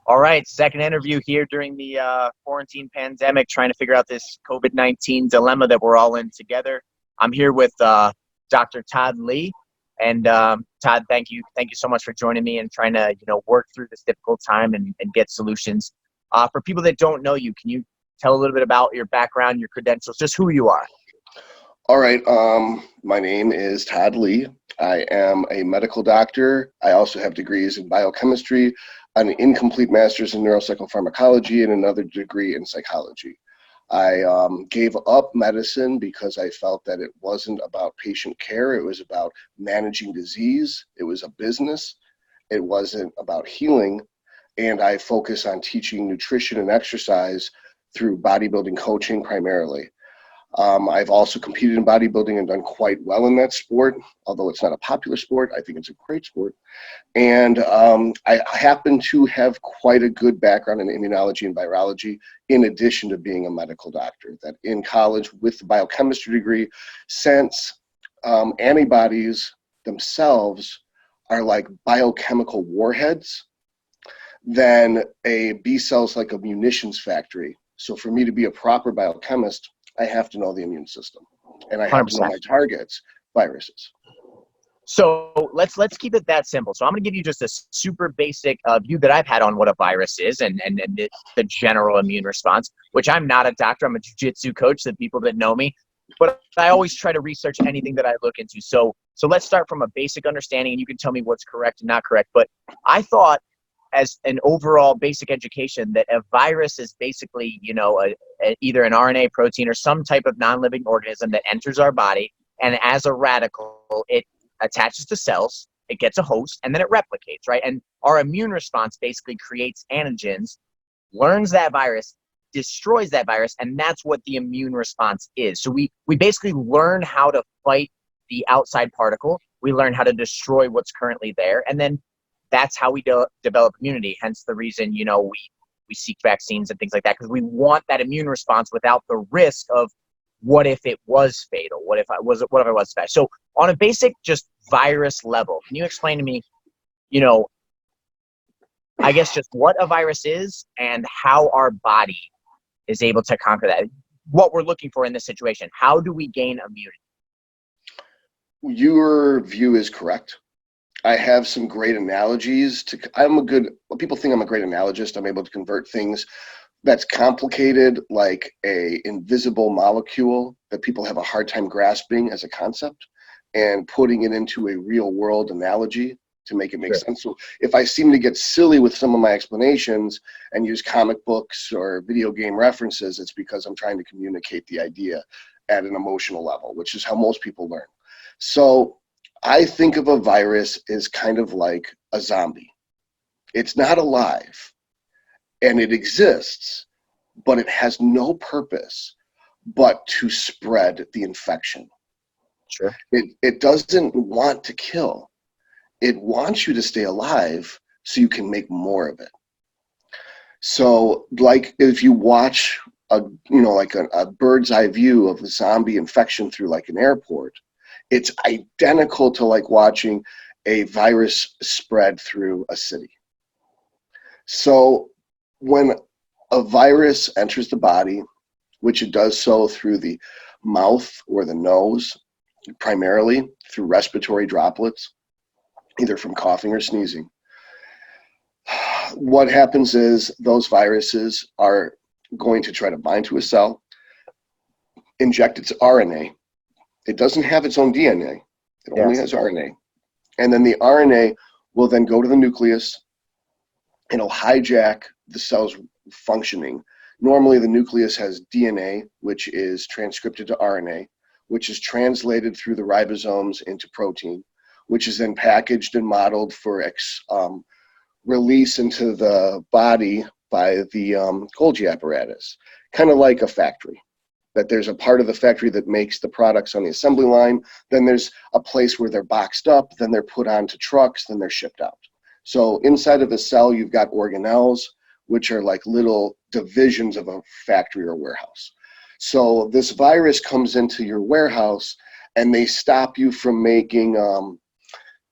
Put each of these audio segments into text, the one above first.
All right, second interview here during the quarantine pandemic, trying to figure out this COVID-19 dilemma that we're all in together. I'm here with Dr. Todd Lee, and Todd, thank you so much for joining me and trying to work through this difficult time and get solutions. For people that don't know you, can you tell a little bit about your background, your credentials, just who you are? All right. My name is Todd Lee. I am a medical doctor. I also have degrees in biochemistry, an incomplete master's in neuropsychopharmacology, and another degree in psychology. I gave up medicine because I felt that it wasn't about patient care. It was about managing disease. It was a business. It wasn't about healing. And I focus on teaching nutrition and exercise through bodybuilding coaching primarily. I've also competed in bodybuilding and done quite well in that sport. Although it's not a popular sport, I think it's a great sport. And I happen to have quite a good background in immunology and virology, in addition to being a medical doctor. That in college with the biochemistry degree, since antibodies themselves are like biochemical warheads, then a B cell's like a munitions factory. So for me to be a proper biochemist, I have to know the immune system, and I have 100%. to know my targets, viruses. So let's keep it that simple. So I'm going to give you just a super basic view that I've had on what a virus is and the general immune response, which I'm not a doctor. I'm a jiu-jitsu coach, the people that know me, but I always try to research anything that I look into. So let's start from a basic understanding, and you can tell me what's correct and not correct. But I thought, as an overall basic education, that a virus is basically, either an RNA, protein, or some type of non-living organism that enters our body, and as a radical, it attaches to cells, it gets a host, and then it replicates, right? And our immune response basically creates antigens, learns that virus, destroys that virus, and that's what the immune response is. So we basically learn how to fight the outside particle, we learn how to destroy what's currently there, and then that's how we develop immunity. Hence the reason, we seek vaccines and things like that, because we want that immune response without the risk of what if it was fatal? What if it was fatal? So on a basic just virus level, can you explain to me, I guess just what a virus is and how our body is able to conquer that? What we're looking for in this situation. How do we gain immunity? Your view is correct. I have some great analogies people think I'm a great analogist. I'm able to convert things that's complicated, like a invisible molecule that people have a hard time grasping as a concept, and putting it into a real world analogy to make it make sense. So if I seem to get silly with some of my explanations and use comic books or video game references, it's because I'm trying to communicate the idea at an emotional level, which is how most people learn. So I think of a virus as kind of like a zombie. It's not alive, and it exists, but it has no purpose but to spread the infection. Sure. It doesn't want to kill. It wants you to stay alive so you can make more of it. So like if you watch a bird's eye view of a zombie infection through like an airport, it's identical to like watching a virus spread through a city. So when a virus enters the body, which it does so through the mouth or the nose, primarily through respiratory droplets, either from coughing or sneezing, what happens is those viruses are going to try to bind to a cell, inject its RNA. It doesn't have its own DNA. It only has RNA. And then the RNA will then go to the nucleus, and it'll hijack the cell's functioning. Normally, the nucleus has DNA, which is transcripted to RNA, which is translated through the ribosomes into protein, which is then packaged and modeled for release into the body by the Golgi apparatus, kind of like a factory. That there's a part of the factory that makes the products on the assembly line, then there's a place where they're boxed up, then they're put onto trucks, then they're shipped out. So inside of a cell, you've got organelles, which are like little divisions of a factory or warehouse. So this virus comes into your warehouse, and they stop you from making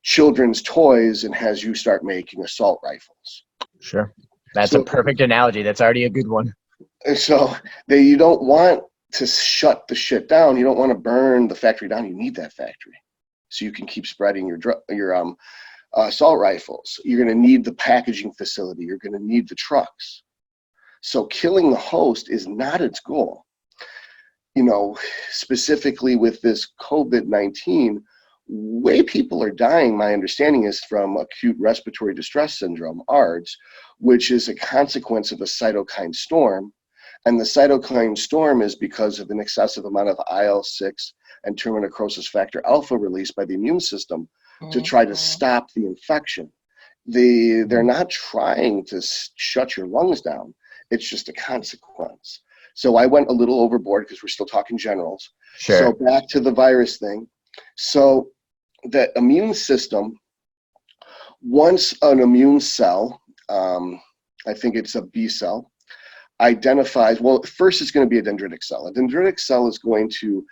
children's toys and has you start making assault rifles. Sure. That's a So, perfect analogy. That's already a good one. so you don't want to shut the shit down. You don't want to burn the factory down. You need that factory so you can keep spreading your assault rifles. You're going to need the packaging facility. You're going to need the trucks. So killing the host is not its goal. You know, specifically with this COVID-19, way people are dying, my understanding is from acute respiratory distress syndrome, ARDS, which is a consequence of a cytokine storm. And the cytokine storm is because of an excessive amount of IL-6 and tumor necrosis factor alpha released by the immune system to try to stop the infection. They're not trying to shut your lungs down. It's just a consequence. So I went a little overboard because we're still talking generals. Sure. So back to the virus thing. So the immune system, once an immune cell, I think it's a B cell, identifies, well, first it's going to be a dendritic cell. A dendritic cell is going to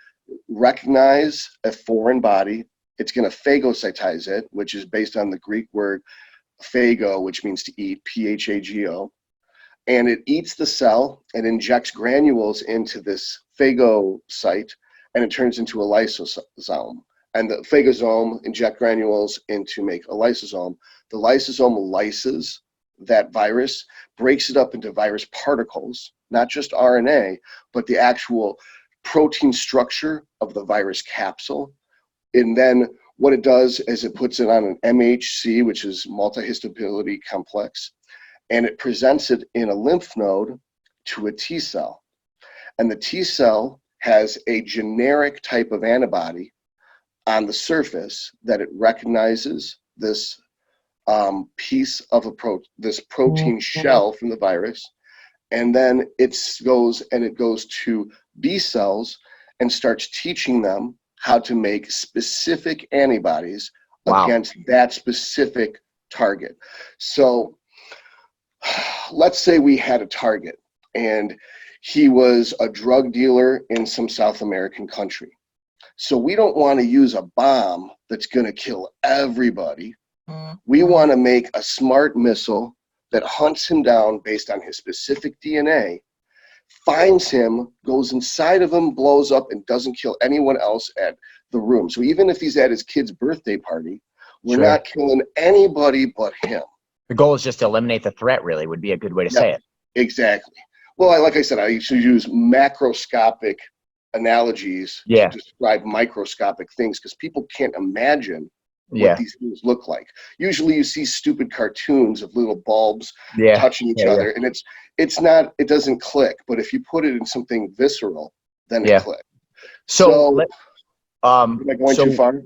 recognize a foreign body. It's going to phagocytize it, which is based on the Greek word phago, which means to eat, P-H-A-G-O. And it eats the cell and injects granules into this phagocyte, and it turns into a lysosome. And the phagosome inject granules into make a lysosome. The lysosome lyses that virus, breaks it up into virus particles, not just RNA, but the actual protein structure of the virus capsule. And then what it does is it puts it on an MHC, which is multihistolytic complex, and it presents it in a lymph node to a T cell. And the T cell has a generic type of antibody on the surface that it recognizes this piece of this protein shell from the virus, and then it goes to B cells and starts teaching them how to make specific antibodies against that specific target. So let's say we had a target and he was a drug dealer in some South American country. So we don't want to use a bomb that's going to kill everybody. We want to make a smart missile that hunts him down based on his specific DNA, finds him, goes inside of him, blows up, and doesn't kill anyone else at the room. So even if he's at his kid's birthday party, we're not killing anybody but him. The goal is just to eliminate the threat, really, would be a good way to say it. Exactly. Well, like I said, I usually use macroscopic analogies to describe microscopic things because people can't imagine what these things look like. Usually you see stupid cartoons of little bulbs touching each other, and it doesn't click. But if you put it in something visceral, then it clicks. So am I going too far?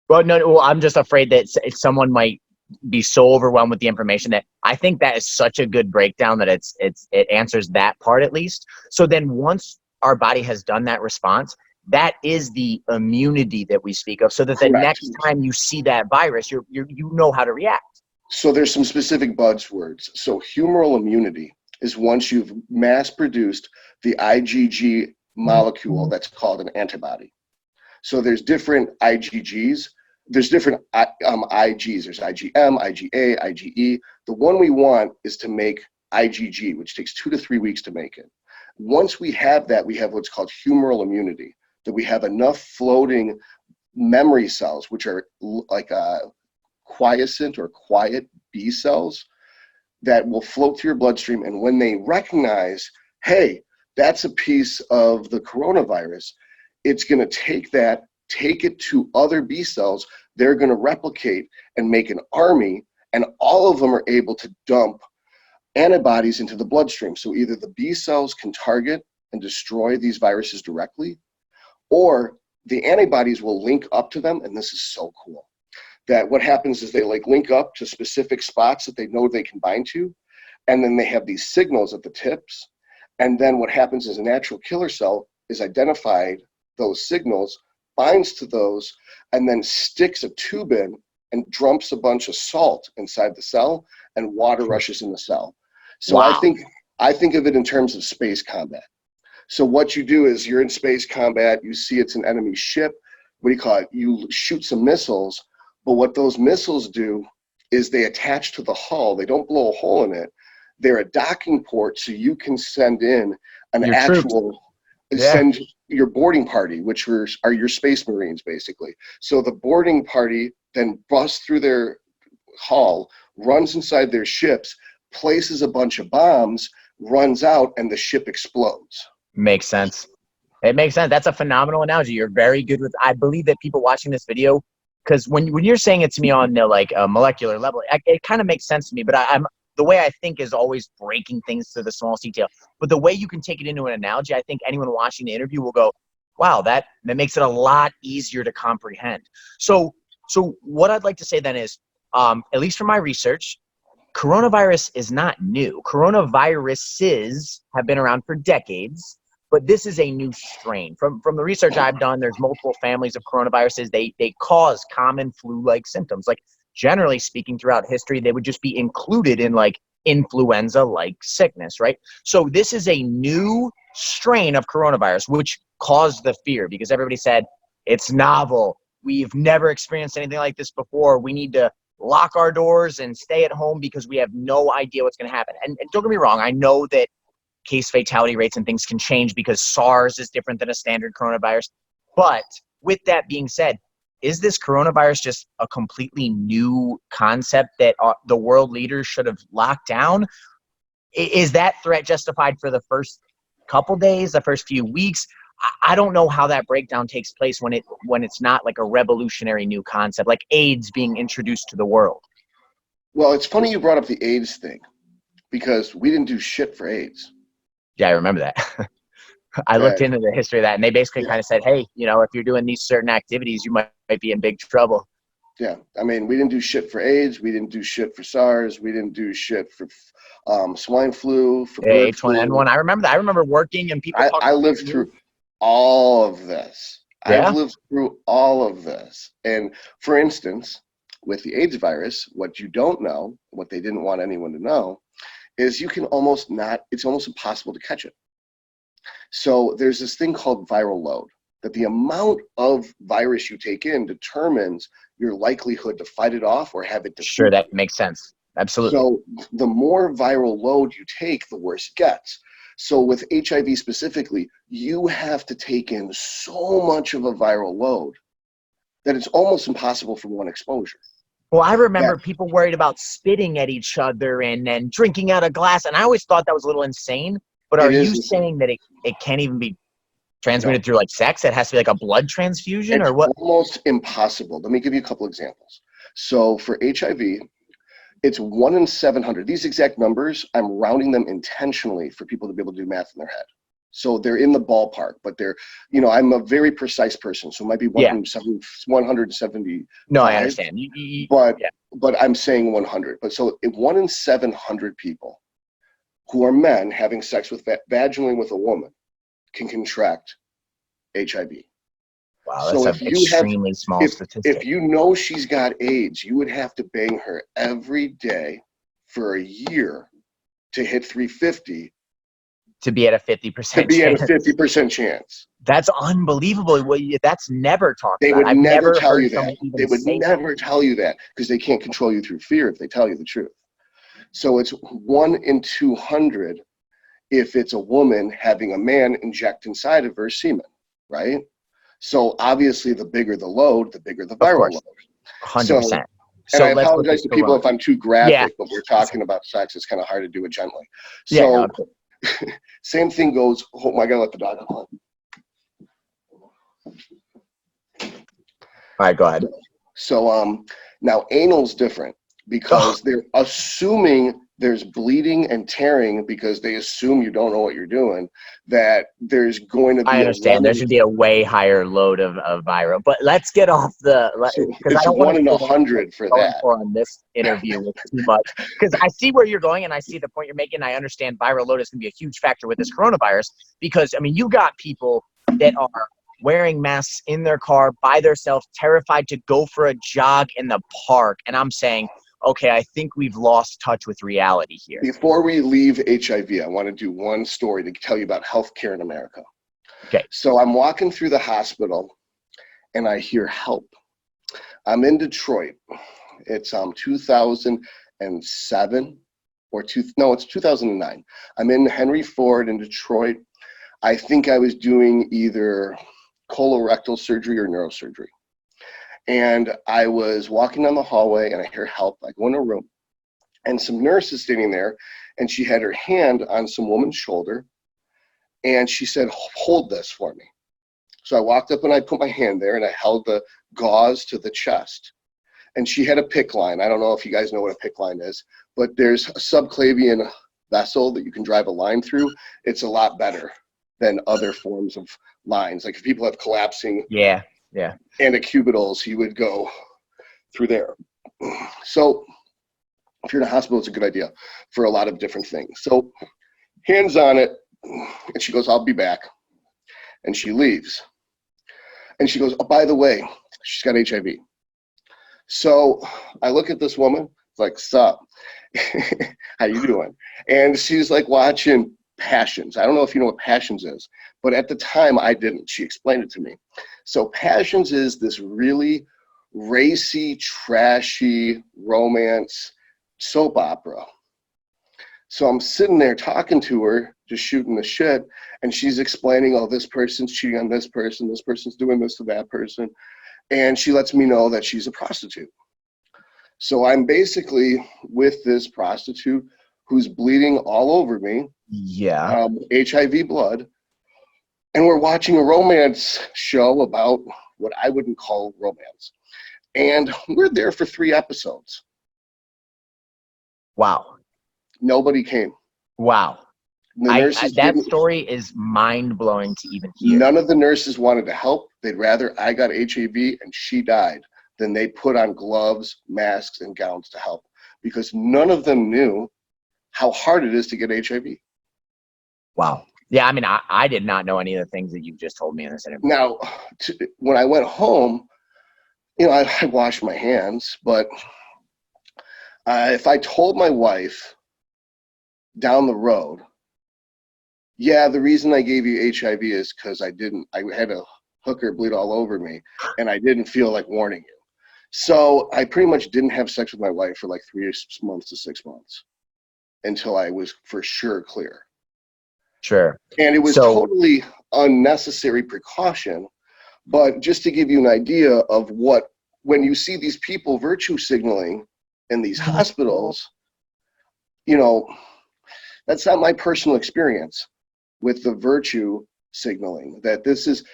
Well, no, well, I'm just afraid that someone might be so overwhelmed with the information that I think that is such a good breakdown that it answers that part at least. So then once our body has done that response, that is the immunity that we speak of, so that the next time you see that virus, you know how to react. So there's some specific buzzwords. So humoral immunity is once you've mass produced the IgG molecule that's called an antibody. So there's different IgGs. There's different IGs. There's IgM, IgA, IgE. The one we want is to make IgG, which takes 2 to 3 weeks to make it. Once we have that, we have what's called humoral immunity, that we have enough floating memory cells, which are like quiescent or quiet B cells, that will float through your bloodstream. And when they recognize, hey, that's a piece of the coronavirus, it's going to take it to other B cells. They're going to replicate and make an army, and all of them are able to dump antibodies into the bloodstream. So either the B cells can target and destroy these viruses directly, or the antibodies will link up to them. And this is so cool, that what happens is they link up to specific spots that they know they can bind to, and then they have these signals at the tips. And then what happens is a natural killer cell is identified those signals, binds to those, and then sticks a tube in and dumps a bunch of salt inside the cell, and water rushes in the cell. So I think of it in terms of space combat. So what you do is you're in space combat, you see it's an enemy ship, what do you call it? You shoot some missiles, but what those missiles do is they attach to the hull. They don't blow a hole in it. they're a docking port, so you can send in an Your troops. actual, Yeah. send your boarding party, which are your space marines, basically. So the boarding party then busts through their hull, runs inside their ships, places a bunch of bombs, runs out, and the ship explodes. Makes sense. It makes sense. That's a phenomenal analogy. You're very good with, I believe that people watching this video, because when you're saying it to me on the like a molecular level, it kind of makes sense to me, but I'm the way I think is always breaking things to the smallest detail. But the way you can take it into an analogy, I think anyone watching the interview will go, wow, that makes it a lot easier to comprehend. So what I'd like to say then is, at least from my research, coronavirus is not new. Coronaviruses have been around for decades, but this is a new strain. From the research I've done, there's multiple families of coronaviruses. They cause common flu-like symptoms. Like, generally speaking, throughout history, they would just be included in like influenza-like sickness, right? So this is a new strain of coronavirus, which caused the fear because everybody said, it's novel. We've never experienced anything like this before. We need to lock our doors and stay at home because we have no idea what's going to happen. And don't get me wrong, I know that case fatality rates and things can change because SARS is different than a standard coronavirus. But with that being said, is this coronavirus just a completely new concept that the world leaders should have locked down? Is that threat justified for the first couple days, the first few weeks? I don't know how that breakdown takes place when it's not like a revolutionary new concept, like AIDS being introduced to the world. Well, it's funny you brought up the AIDS thing because we didn't do shit for AIDS. Yeah, I remember that. I looked into the history of that, and they basically kind of said, hey, if you're doing these certain activities, you might be in big trouble. Yeah, I mean, we didn't do shit for AIDS. We didn't do shit for SARS. We didn't do shit for swine flu, for bird flu. H1N1. I remember that. I remember working and people talking. I lived through all of this. Yeah. I've lived through all of this. And for instance, with the AIDS virus, what you don't know, what they didn't want anyone to know, is it's almost impossible to catch it. So there's this thing called viral load, that the amount of virus you take in determines your likelihood to fight it off or have it defeated. Sure, that makes sense. Absolutely. So the more viral load you take, the worse it gets. So with HIV specifically, you have to take in so much of a viral load that it's almost impossible from one exposure. Well, I remember people worried about spitting at each other and drinking out of glass, and I always thought that was a little insane. But are you saying that it can't even be transmitted through like sex? It has to be like a blood transfusion or what? Almost impossible. Let me give you a couple examples. So for HIV, it's 1 in 700. These exact numbers, I'm rounding them intentionally for people to be able to do math in their head. So they're in the ballpark, but they're, I'm a very precise person. So it might be 170. No, I understand. But I'm saying 100. But so 1 in 700 people who are men having sex with vaginally with a woman can contract HIV. Wow, that's an extremely small statistic. If you know she's got AIDS, you would have to bang her every day for a year to hit 350. To be at a 50% To be at a 50% chance. That's unbelievable. That's never talked about. They would never tell you that. They would never tell you that because they can't control you through fear if they tell you the truth. So it's 1 in 200 if it's a woman having a man inject inside of her semen, right? So obviously the bigger the load, the bigger the viral load. 100%. So I apologize to people if I'm too graphic, but we're talking about sex. It's kind of hard to do it gently. So same thing goes, I gotta let the dog out. All right, go ahead. So now anal's different because they're assuming there's bleeding and tearing because they assume you don't know what you're doing, that there's going to be there should be a way higher load of viral. But let's get off because I don't 1 in 100 for that. On this interview with too much, because I see where you're going and I see the point you're making. I understand viral load is going to be a huge factor with this coronavirus because, I mean, you got people that are wearing masks in their car by themselves, terrified to go for a jog in the park. And I'm saying, okay, I think we've lost touch with reality here. Before we leave HIV, I want to do one story to tell you about healthcare in America. Okay. So I'm walking through the hospital and I hear help. I'm in Detroit. It's 2007. it's 2009. I'm in Henry Ford in Detroit. I think I was doing either colorectal surgery or neurosurgery. And I was walking down the hallway and I hear help. I go in a room and some nurse is standing there and she had her hand on some woman's shoulder and she said, hold this for me. So I walked up and I put my hand there and I held the gauze to the chest. And she had a PICC line. I don't know if you guys know what a PICC line is, but there's a subclavian vessel that you can drive a line through. It's a lot better than other forms of lines. Like if people have collapsing anticubitals, you would go through there. So if you're in a hospital, it's a good idea for a lot of different things. So hands on it, and she goes, I'll be back. And she leaves. And she goes, oh, by the way, she's got HIV. So I look at this woman, like, sup, how you doing? And she's like watching Passions. I don't know if you know what Passions is, but at the time I didn't. She explained it to me. So Passions is this really racy, trashy romance soap opera. So I'm sitting there talking to her, just shooting the shit, and she's explaining, oh, this person's cheating on this person's doing this to that person. And she lets me know that she's a prostitute. So I'm basically with this prostitute who's bleeding all over me. Yeah. HIV blood. And we're watching a romance show about what I wouldn't call romance. And we're there for 3 episodes. Wow. Nobody came. Wow. That didn't. Story is mind-blowing to even hear. None of the nurses wanted to help. They'd rather I got HIV and she died than they put on gloves, masks, and gowns to help, because none of them knew how hard it is to get HIV. Wow. Yeah, I mean, I did not know any of the things that you just told me in this interview. Now, when I went home, you know, I washed my hands, but if I told my wife down the road, yeah, the reason I gave you HIV is because I had a hooker bleed all over me and I didn't feel like warning you. So I pretty much didn't have sex with my wife for like 3 months to 6 months until I was for sure clear. Sure. And it was totally unnecessary precaution. But just to give you an idea of when you see these people virtue signaling in these hospitals, you know, that's not my personal experience with the virtue signaling. That this is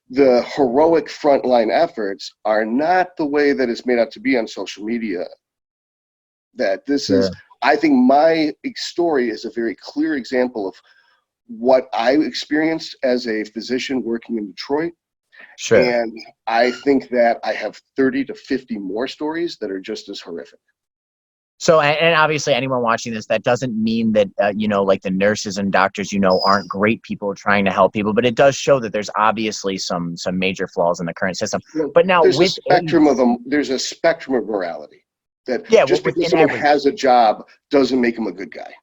the heroic frontline efforts are not the way that it's made out to be on social media. That this is, I think my story is a very clear example of what I experienced as a physician working in Detroit. Sure. And I think that I have 30 to 50 more stories that are just as horrific. So, and obviously anyone watching this, that doesn't mean that, you know, like the nurses and doctors, you know, aren't great people trying to help people, but it does show that there's obviously some major flaws in the current system. But now there's a spectrum of morality that just because someone has a job doesn't make him a good guy.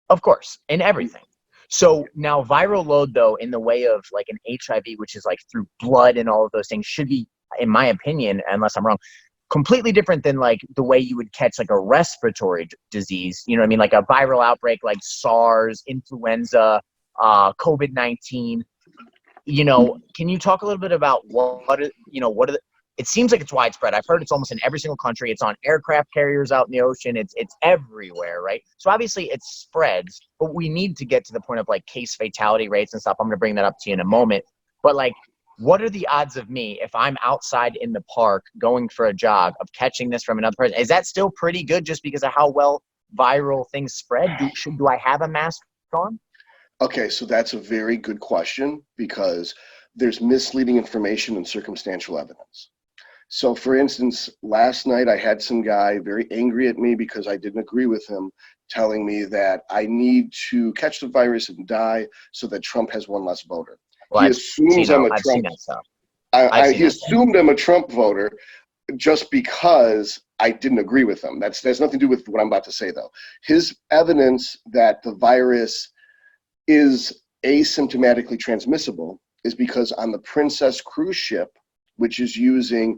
Of course, in everything. So now viral load, though, in the way of like an HIV, which is like through blood and all of those things, should be, in my opinion, unless I'm wrong, completely different than like the way you would catch like a respiratory disease. You know what I mean? Like a viral outbreak like SARS, influenza, COVID-19. You know, can you talk a little bit about it seems like it's widespread. I've heard it's almost in every single country. It's on aircraft carriers out in the ocean. It's everywhere, right? So obviously it spreads, but we need to get to the point of like case fatality rates and stuff. I'm going to bring that up to you in a moment. But like, what are the odds of me, if I'm outside in the park going for a jog, of catching this from another person? Is that still pretty good just because of how well viral things spread? Do I have a mask on? Okay, so that's a very good question because there's misleading information and circumstantial evidence. So for instance, last night I had some guy very angry at me because I didn't agree with him, telling me that I need to catch the virus and die so that Trump has one less voter. Well, he assumes I'm a Trump. He assumed I'm a Trump voter just because I didn't agree with him. That's nothing to do with what I'm about to say, though. His evidence that the virus is asymptomatically transmissible is because on the Princess cruise ship, which is using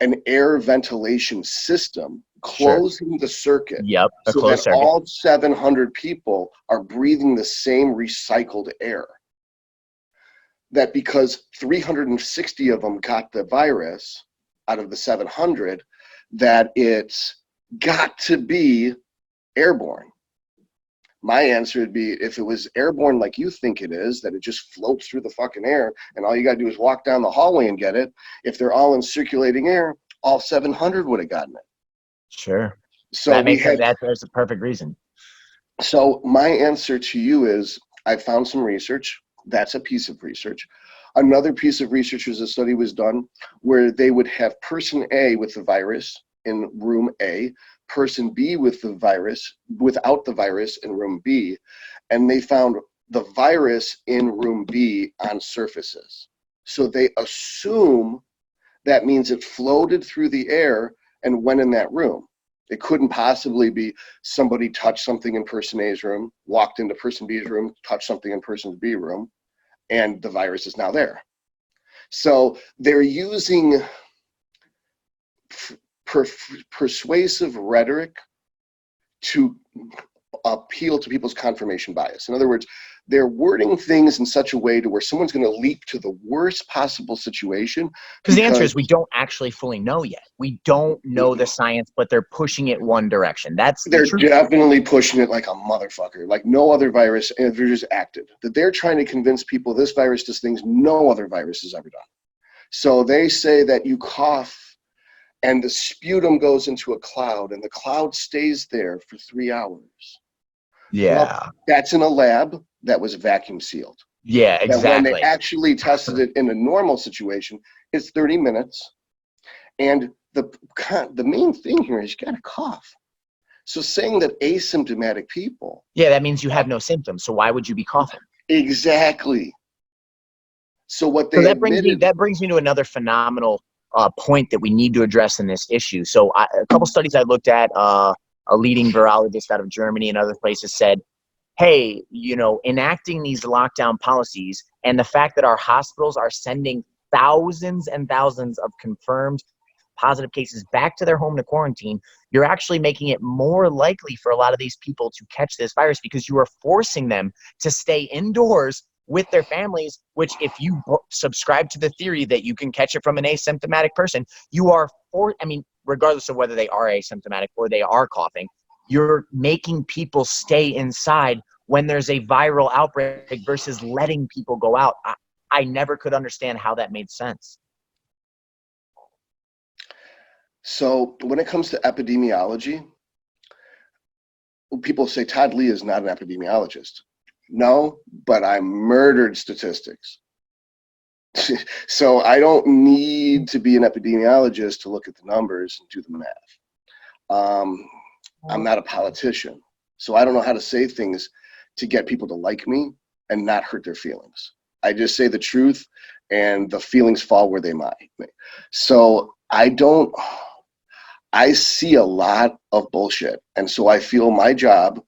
an air ventilation system closing the circuit. Yep, a so closed that circuit. all 700 people are breathing the same recycled air. That because 360 of them got the virus out of the 700, that it's got to be airborne. My answer would be, if it was airborne like you think it is, that it just floats through the fucking air and all you gotta do is walk down the hallway and get it. If they're all in circulating air, all 700 would have gotten it. Sure. So that makes there's a perfect reason. So my answer to you is, I found some research. That's a piece of research. Another piece of research was a study was done where they would have person A with the virus in room A, person B with the virus, without the virus in room B, and they found the virus in room B on surfaces. So they assume that means it floated through the air and went in that room. It couldn't possibly be somebody touched something in person A's room, walked into person B's room, touched something in person B's room, and the virus is now there. So they're using persuasive rhetoric to appeal to people's confirmation bias. In other words, they're wording things in such a way to where someone's going to leap to the worst possible situation. Because the answer is, we don't actually fully know yet. We don't know the science, but they're pushing it one direction. They're definitely pushing it like a motherfucker, like no other virus, and they're just active. That they're trying to convince people this virus does things no other virus has ever done. So they say that you cough and the sputum goes into a cloud and the cloud stays there for 3 hours. Yeah. Well, that's in a lab that was vacuum sealed. Yeah, exactly. And when they actually tested it in a normal situation, it's 30 minutes. And the main thing here is you got to cough. So saying that asymptomatic people. Yeah, that means you have no symptoms. So why would you be coughing? Exactly. So what they that brings me to another phenomenal point that we need to address in this issue. So a couple studies I looked at, a leading virologist out of Germany and other places said, hey, enacting these lockdown policies and the fact that our hospitals are sending thousands and thousands of confirmed positive cases back to their home to quarantine, you're actually making it more likely for a lot of these people to catch this virus because you are forcing them to stay indoors with their families, which if you subscribe to the theory that you can catch it from an asymptomatic person, you are regardless of whether they are asymptomatic or they are coughing, you're making people stay inside when there's a viral outbreak versus letting people go out. I never could understand how that made sense. So when it comes to epidemiology, people say Todd Lee is not an epidemiologist. No, but I murdered statistics. So I don't need to be an epidemiologist to look at the numbers and do the math. I'm not a politician, so I don't know how to say things to get people to like me and not hurt their feelings. I just say the truth and the feelings fall where they might. So I see a lot of bullshit. And so I feel my job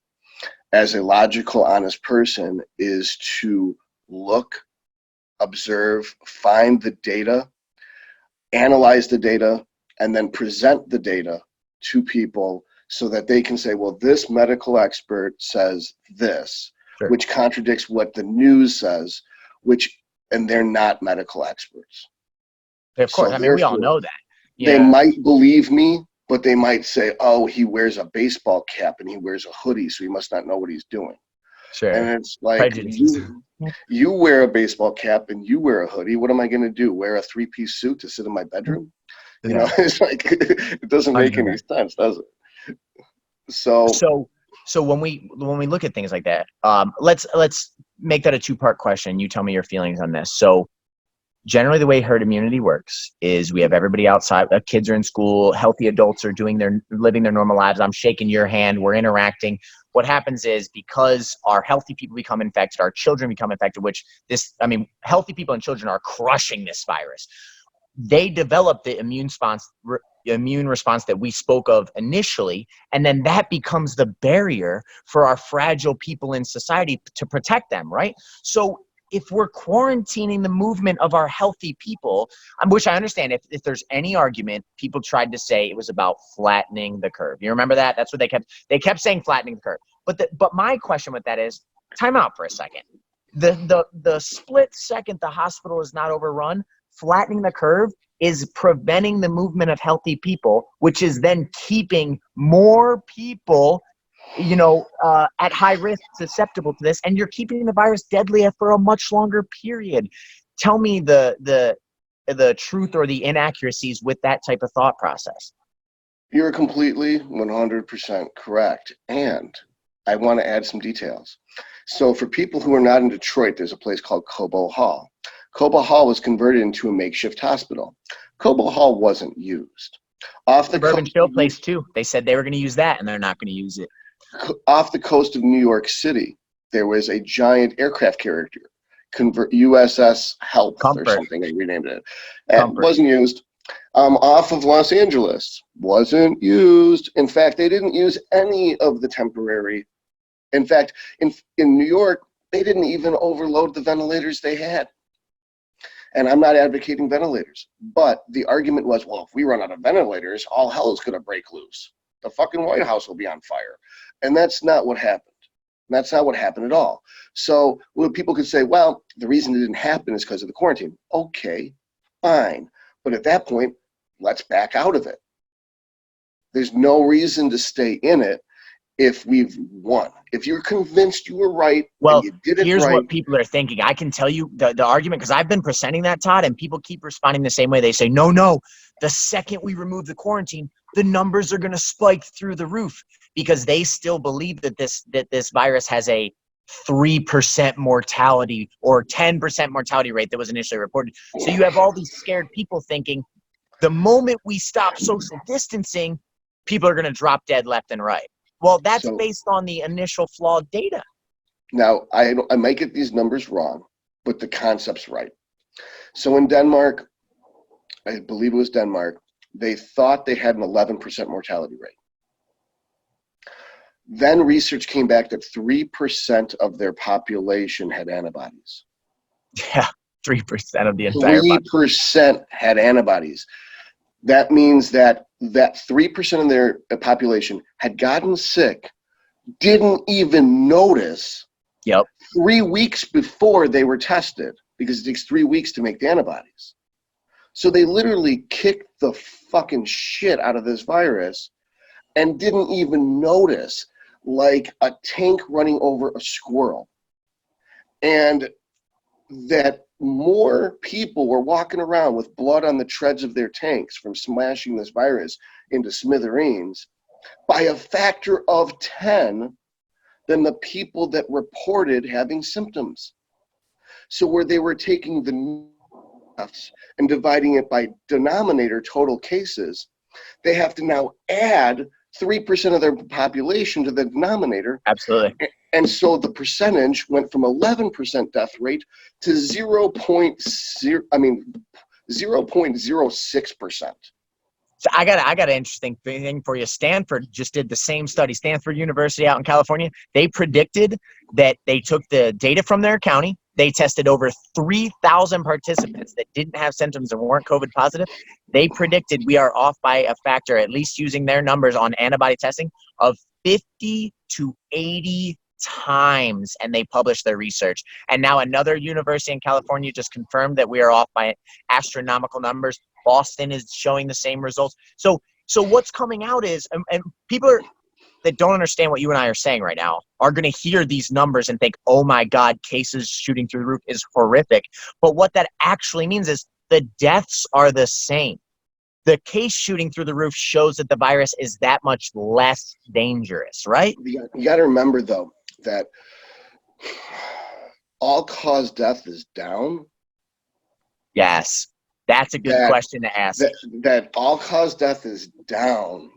as a logical, honest person is to look, observe, find the data, analyze the data, and then present the data to people so that they can say, well, this medical expert says this, sure, which contradicts what the news says, and they're not medical experts. Of course, so we all know that. Yeah. They might believe me, but they might say, oh, he wears a baseball cap and he wears a hoodie, so he must not know what he's doing. Sure. And it's like, you wear a baseball cap and you wear a hoodie. What am I going to do? Wear a three-piece suit to sit in my bedroom? You know, it's like, it doesn't make any sense, does it? So when we look at things like that, let's make that a two-part question. You tell me your feelings on this. So generally the way herd immunity works is we have everybody outside, kids are in school, healthy adults are living their normal lives. I'm shaking your hand, we're interacting. What happens is, because our healthy people become infected, our children become infected, healthy people and children are crushing this virus. They develop the immune response that we spoke of initially, and then that becomes the barrier for our fragile people in society to protect them, right? So if we're quarantining the movement of our healthy people, which I understand, if there's any argument, people tried to say it was about flattening the curve. You remember that? That's what they kept saying, flattening the curve. But my question with that is, time out for a second. The split second the hospital is not overrun, flattening the curve is preventing the movement of healthy people, which is then keeping more people at high risk, susceptible to this, and you're keeping the virus deadly for a much longer period. Tell me the truth or the inaccuracies with that type of thought process. You're completely 100% correct. And I want to add some details. So for people who are not in Detroit, there's a place called Cobo Hall. Cobo Hall was converted into a makeshift hospital. Cobo Hall wasn't used. Off the Suburban Chill Place too. They said they were going to use that, and they're not going to use it. Off the coast of New York City, there was a giant aircraft carrier, USS Help Comfort. or something. They renamed it. It wasn't used. Off of Los Angeles, wasn't used. In fact, they didn't use any of the temporary. In fact, in New York, they didn't even overload the ventilators they had. And I'm not advocating ventilators, but the argument was, well, if we run out of ventilators, all hell is going to break loose. The fucking White House will be on fire. And that's not what happened. That's not what happened at all. So people could say, well, the reason it didn't happen is because of the quarantine. Okay, fine. But at that point, let's back out of it. There's no reason to stay in it if we've won. If you're convinced you were right, well, and you did it here's right. What people are thinking. I can tell you the argument, because I've been presenting that, Todd, and people keep responding the same way. They say, no, the second we remove the quarantine, the numbers are going to spike through the roof, because they still believe that this virus has a 3% mortality or 10% mortality rate that was initially reported. So you have all these scared people thinking the moment we stop social distancing, people are going to drop dead left and right. Well, that's based on the initial flawed data. Now, I might get these numbers wrong, but the concept's right. So in Denmark, I believe it was Denmark, they thought they had an 11% mortality rate. Then research came back that 3% of their population had antibodies. Yeah, 3% of the entire population. 3% had antibodies. That means that 3% of their population had gotten sick, didn't even notice. Yep. 3 weeks before they were tested, because it takes 3 weeks to make the antibodies. So they literally kicked the fucking shit out of this virus and didn't even notice, like a tank running over a squirrel. And that more people were walking around with blood on the treads of their tanks from smashing this virus into smithereens by a factor of 10 than the people that reported having symptoms. So where they were taking the deaths and dividing it by denominator total cases, they have to now add 3% of their population to the denominator. Absolutely. And so the percentage went from 11% death rate to 0.06%. So I got an interesting thing for you. Stanford just did the same study. Stanford University out in California. They predicted that they took the data from their county. They tested over 3,000 participants that didn't have symptoms and weren't COVID positive. They predicted we are off by a factor, at least using their numbers on antibody testing, of 50 to 80 times, and they published their research. And now another university in California just confirmed that we are off by astronomical numbers. Boston is showing the same results. So what's coming out is, and people that don't understand what you and I are saying right now are going to hear these numbers and think, oh my God, cases shooting through the roof is horrific. But what that actually means is the deaths are the same. The case shooting through the roof shows that the virus is that much less dangerous, right? You got to remember, though, that all-cause death is down. Yes, that's a good question to ask. That all-cause death is down.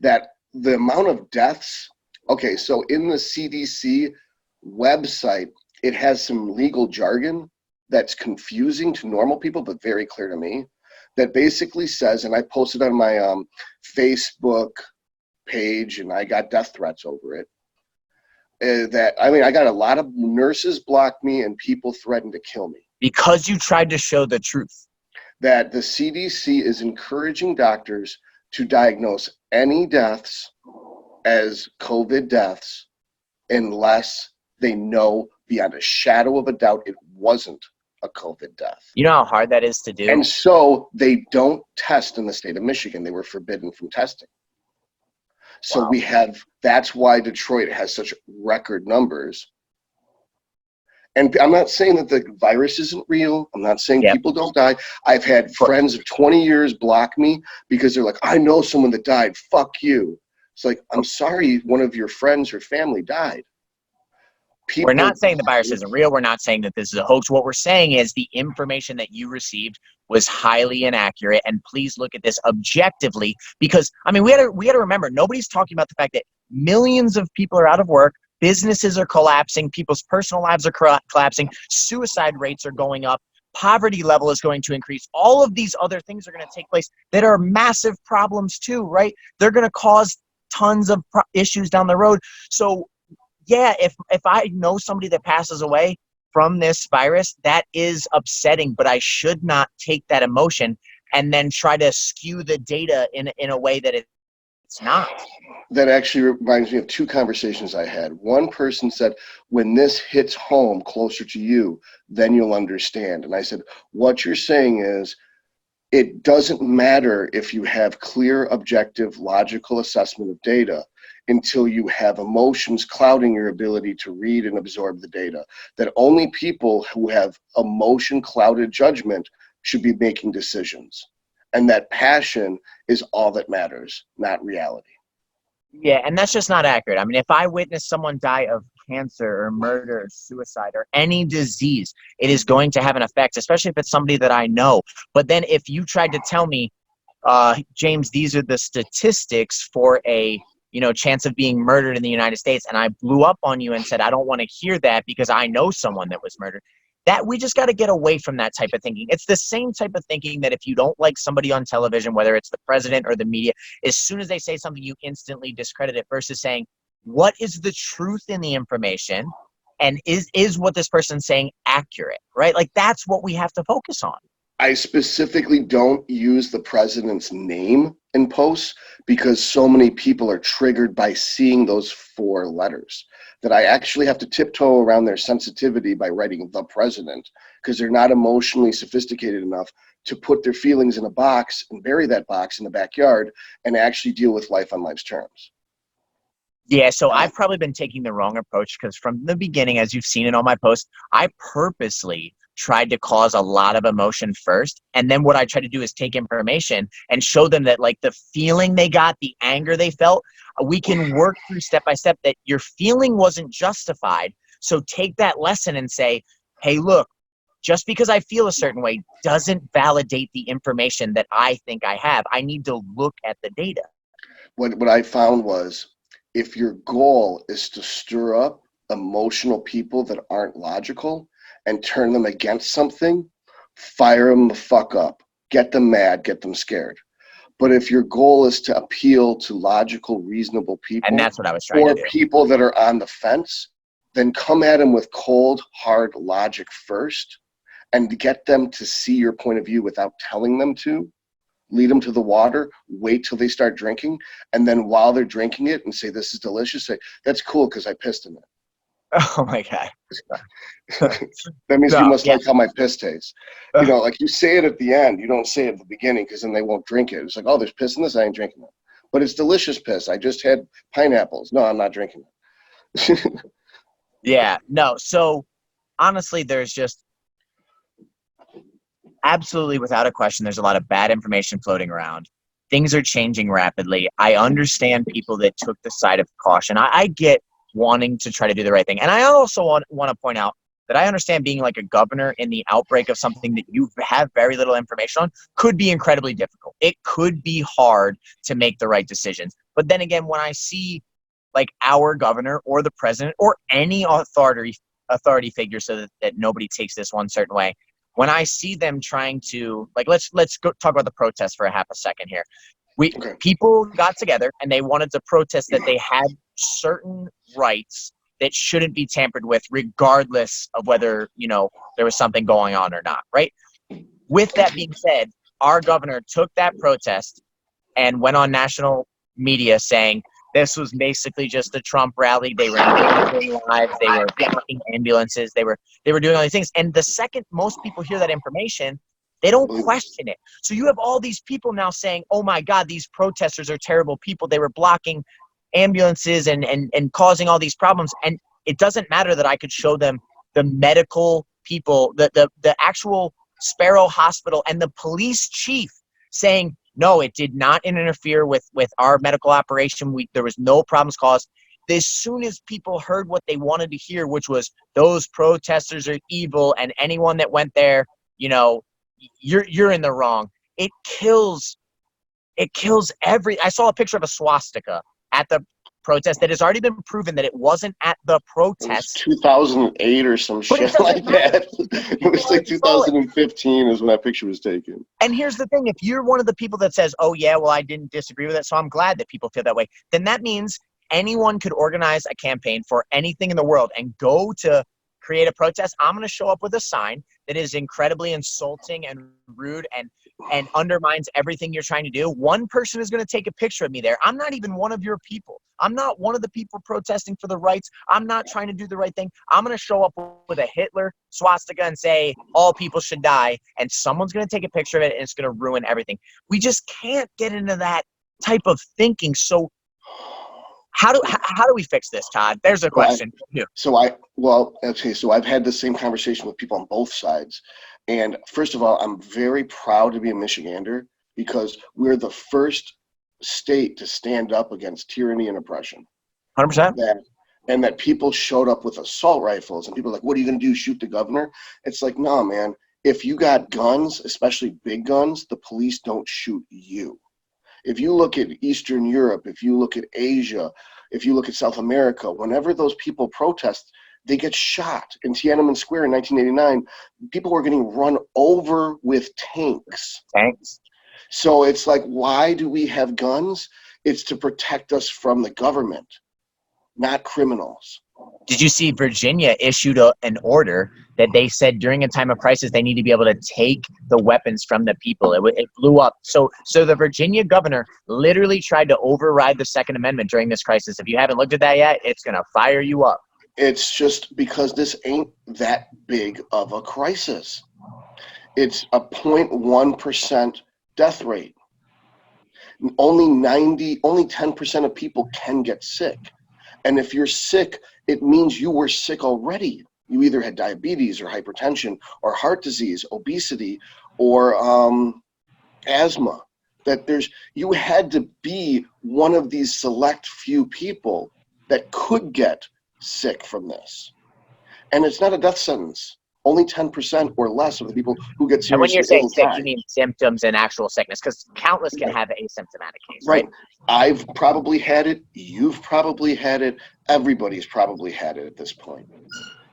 That the amount of deaths, okay, so in the CDC website, it has some legal jargon that's confusing to normal people, but very clear to me, that basically says, and I posted on my Facebook page, and I got death threats over it. I got a lot of nurses block me and people threaten to kill me. Because you tried to show the truth. That the CDC is encouraging doctors to diagnose any deaths as COVID deaths unless they know beyond a shadow of a doubt it wasn't a COVID death. You know how hard that is to do? And so they don't test in the state of Michigan. They were forbidden from testing. So Wow. that's why Detroit has such record numbers. And I'm not saying that the virus isn't real. I'm not saying people don't die. I've had friends of 20 years block me because they're like, I know someone that died. Fuck you. It's like, I'm sorry one of your friends or family died. We're not saying the virus isn't real. We're not saying that this is a hoax. What we're saying is the information that you received was highly inaccurate. And please look at this objectively, because I mean, we had to remember, nobody's talking about the fact that millions of people are out of work, businesses are collapsing, people's personal lives are collapsing, suicide rates are going up, poverty level is going to increase. All of these other things are going to take place that are massive problems too, right? They're going to cause tons of issues down the road. So yeah, if I know somebody that passes away from this virus, that is upsetting, but I should not take that emotion and then try to skew the data in a way that it's not. That actually reminds me of two conversations I had. One person said, when this hits home closer to you, then you'll understand. And I said, what you're saying is, it doesn't matter if you have clear, objective, logical assessment of data until you have emotions clouding your ability to read and absorb the data. That only people who have emotion-clouded judgment should be making decisions. And that passion is all that matters, not reality. Yeah, and that's just not accurate. I mean, if I witness someone die of cancer or murder or suicide or any disease, it is going to have an effect, especially if it's somebody that I know. But then if you tried to tell me, James, these are the statistics for a chance of being murdered in the United States, and I blew up on you and said, I don't want to hear that because I know someone that was murdered. That we just got to get away from that type of thinking. It's the same type of thinking that if you don't like somebody on television, whether it's the president or the media, as soon as they say something, you instantly discredit it versus saying, what is the truth in the information? And is what this person's saying accurate, right? Like, that's what we have to focus on. I specifically don't use the president's name in posts because so many people are triggered by seeing those 4 letters that I actually have to tiptoe around their sensitivity by writing the president, because they're not emotionally sophisticated enough to put their feelings in a box and bury that box in the backyard and actually deal with life on life's terms. Yeah, so I've probably been taking the wrong approach because from the beginning, as you've seen in all my posts, I purposely tried to cause a lot of emotion first. And then what I try to do is take information and show them that, like, the feeling they got, the anger they felt, we can work through step by step that your feeling wasn't justified. So take that lesson and say, hey, look, just because I feel a certain way doesn't validate the information that I think I have. I need to look at the data. What I found was, if your goal is to stir up emotional people that aren't logical and turn them against something, fire them the fuck up. Get them mad, get them scared. But if your goal is to appeal to logical, reasonable people, and that's what I was trying to do, or people that are on the fence, then come at them with cold, hard logic first and get them to see your point of view without telling them to. Lead them to the water, wait till they start drinking, and then while they're drinking it and say, this is delicious, say, that's cool because I pissed in it. Oh my God. That means you must like how my piss tastes. Like you say it at the end, you don't say it at the beginning because then they won't drink it. It's like, oh, there's piss in this, I ain't drinking it. But it's delicious piss. I just had pineapples. No, I'm not drinking it. Yeah, no. So honestly, there's just absolutely, without a question, there's a lot of bad information floating around. Things are changing rapidly. I understand people that took the side of caution. I get wanting to try to do the right thing. And I also want to point out that I understand being like a governor in the outbreak of something that you have very little information on could be incredibly difficult. It could be hard to make the right decisions. But then again, when I see like our governor or the president or any authority figure, so that nobody takes this one certain way, when I see them trying to, like, let's go talk about the protest for a half a second here. People got together and they wanted to protest that they had certain rights that shouldn't be tampered with regardless of whether, you know, there was something going on or not, right? With that being said, our governor took that protest and went on national media saying this was basically just a Trump rally. They were endangering lives. They were blocking ambulances. They were doing all these things. And the second most people hear that information, they don't question it. So you have all these people now saying, oh my God, these protesters are terrible people. They were blocking ambulances and causing all these problems. And it doesn't matter that I could show them the medical people, the actual Sparrow Hospital and the police chief saying, no, it did not interfere with our medical operation. There was no problems caused. As soon as people heard what they wanted to hear, which was those protesters are evil and anyone that went there, you know, you're in the wrong. It kills I saw a picture of a swastika at the protest that has already been proven that it wasn't at the protest. It was 2008 or some shit like that. It was like 2015 is when that picture was taken. And here's the thing. If you're one of the people that says, oh yeah, well, I didn't disagree with it, so I'm glad that people feel that way, then that means anyone could organize a campaign for anything in the world and go to create a protest. I'm going to show up with a sign that is incredibly insulting and rude and undermines everything you're trying to do. One person is going to take a picture of me there. I'm not even one of your people. I'm not one of the people protesting for the rights. I'm not trying to do the right thing. I'm going to show up with a Hitler swastika and say all people should die, and someone's going to take a picture of it and it's going to ruin everything. We just can't get into that type of thinking. So how do we fix this, Todd? There's a question. So I've had the same conversation with people on both sides. And first of all, I'm very proud to be a Michigander because we're the first state to stand up against tyranny and oppression. 100%. And that people showed up with assault rifles and people are like, what are you going to do, shoot the governor? It's like, no, man, if you got guns, especially big guns, the police don't shoot you. If you look at Eastern Europe, if you look at Asia, if you look at South America, whenever those people protest, they get shot. In Tiananmen Square in 1989, people were getting run over with tanks. So it's like, why do we have guns? It's to protect us from the government, not criminals. Did you see Virginia issued an order that they said during a time of crisis they need to be able to take the weapons from the people? It blew up. So the Virginia governor literally tried to override the Second Amendment during this crisis. If you haven't looked at that yet, it's going to fire you up. It's just because this ain't that big of a crisis. It's a 0.1% death rate. Only 10% of people can get sick. And if you're sick, it means you were sick already. You either had diabetes or hypertension or heart disease, obesity, or asthma. You had to be one of these select few people that could get sick from this. And it's not a death sentence. Only 10% or less of the people who get seriously ill. And when you're saying sick, you mean symptoms and actual sickness, because countless can have asymptomatic cases, right? I've probably had it. You've probably had it. Everybody's probably had it at this point.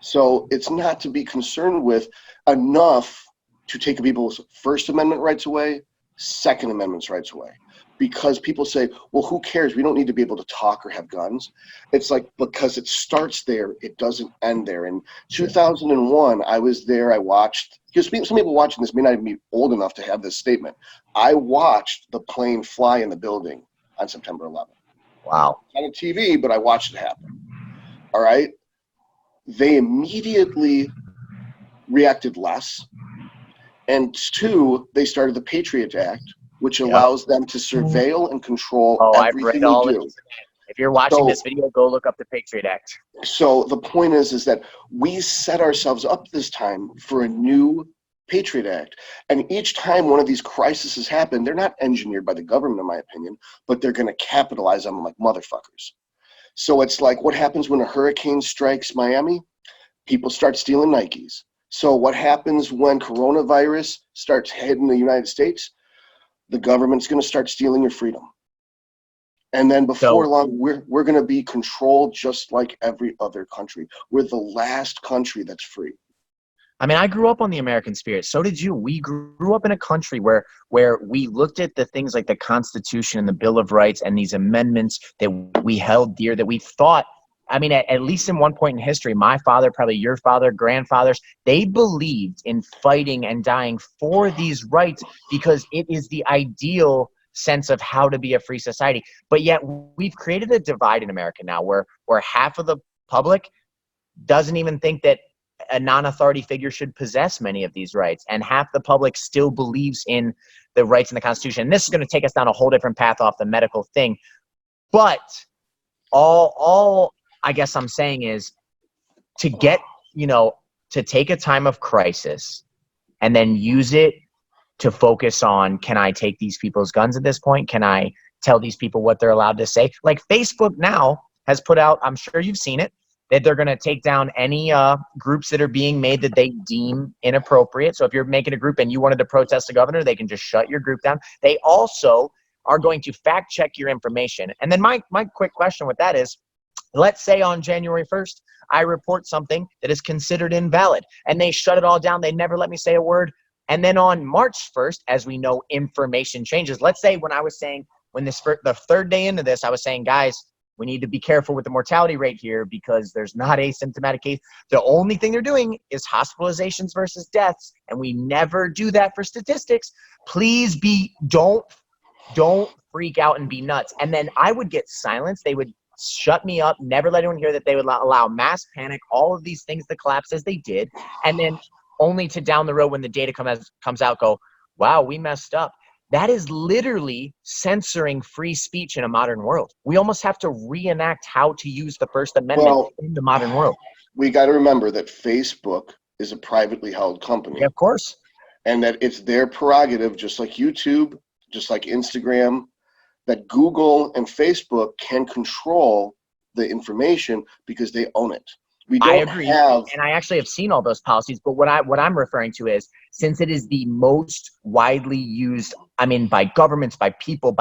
So it's not to be concerned with enough to take people's First Amendment rights away, Second Amendment rights away. Because people say, well, who cares? We don't need to be able to talk or have guns. It's like, because it starts there, it doesn't end there. In 2001, I was there, I watched, because some people watching this may not even be old enough to have this statement. I watched the plane fly in the building on September 11th. Wow. On TV, but I watched it happen. All right? They immediately reacted less. And two, they started the Patriot Act, which allows them to surveil and control everything you do. If you're watching this video, go look up the Patriot Act. So the point is that we set ourselves up this time for a new Patriot Act. And each time one of these crises happen, they're not engineered by the government, in my opinion, but they're going to capitalize on them like motherfuckers. So it's like what happens when a hurricane strikes Miami? People start stealing Nikes. So what happens when coronavirus starts hitting the United States? The government's going to start stealing your freedom. And then before long, we're going to be controlled just like every other country. We're the last country that's free. I mean, I grew up on the American spirit. So did you. We grew up in a country where we looked at the things like the Constitution and the Bill of Rights and these amendments that we held dear, that we thought I mean, at least in one point in history, my father, probably your father, grandfathers, they believed in fighting and dying for these rights because it is the ideal sense of how to be a free society. But yet we've created a divide in America now where half of the public doesn't even think that a non-authority figure should possess many of these rights, and half the public still believes in the rights in the Constitution. And this is going to take us down a whole different path off the medical thing. But all I guess I'm saying is to get, to take a time of crisis and then use it to focus on, can I take these people's guns at this point? Can I tell these people what they're allowed to say? Like Facebook now has put out, I'm sure you've seen it, that they're going to take down any groups that are being made that they deem inappropriate. So if you're making a group and you wanted to protest the governor, they can just shut your group down. They also are going to fact check your information. And then my quick question with that is, let's say on January 1st, I report something that is considered invalid and they shut it all down. They never let me say a word. And then on March 1st, as we know, information changes. Let's say when I was saying, the third day into this, I was saying, guys, we need to be careful with the mortality rate here because there's not asymptomatic case. The only thing they're doing is hospitalizations versus deaths. And we never do that for statistics. Please don't freak out and be nuts. And then I would get silence. They would shut me up, never let anyone hear that. They would allow mass panic, all of these things to collapse as they did. And then only to down the road when the data comes out go, wow, we messed up. That is literally censoring free speech in a modern world. We almost have to reenact how to use the First Amendment in the modern world. We got to remember that Facebook is a privately held company. Yeah, of course. And that it's their prerogative, just like YouTube, just like Instagram, that Google and Facebook can control the information because they own it. I agree. And I actually have seen all those policies, but what I'm referring to is, since it is the most widely used, by governments, by people,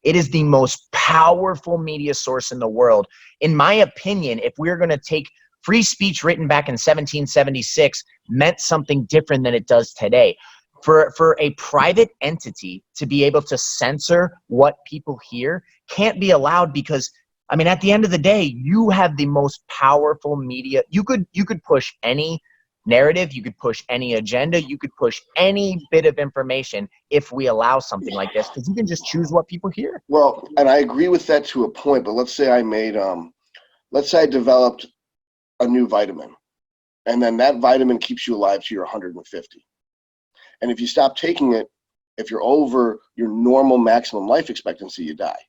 it is the most powerful media source in the world. In my opinion, if we're going to take free speech written back in 1776 meant something different than it does today. For a private entity to be able to censor what people hear can't be allowed because, at the end of the day, you have the most powerful media. You could push any narrative, you could push any agenda, you could push any bit of information if we allow something like this, because you can just choose what people hear. Well, and I agree with that to a point, but let's say I developed a new vitamin, and then that vitamin keeps you alive to your 150. And if you stop taking it, if you're over your normal maximum life expectancy, you die.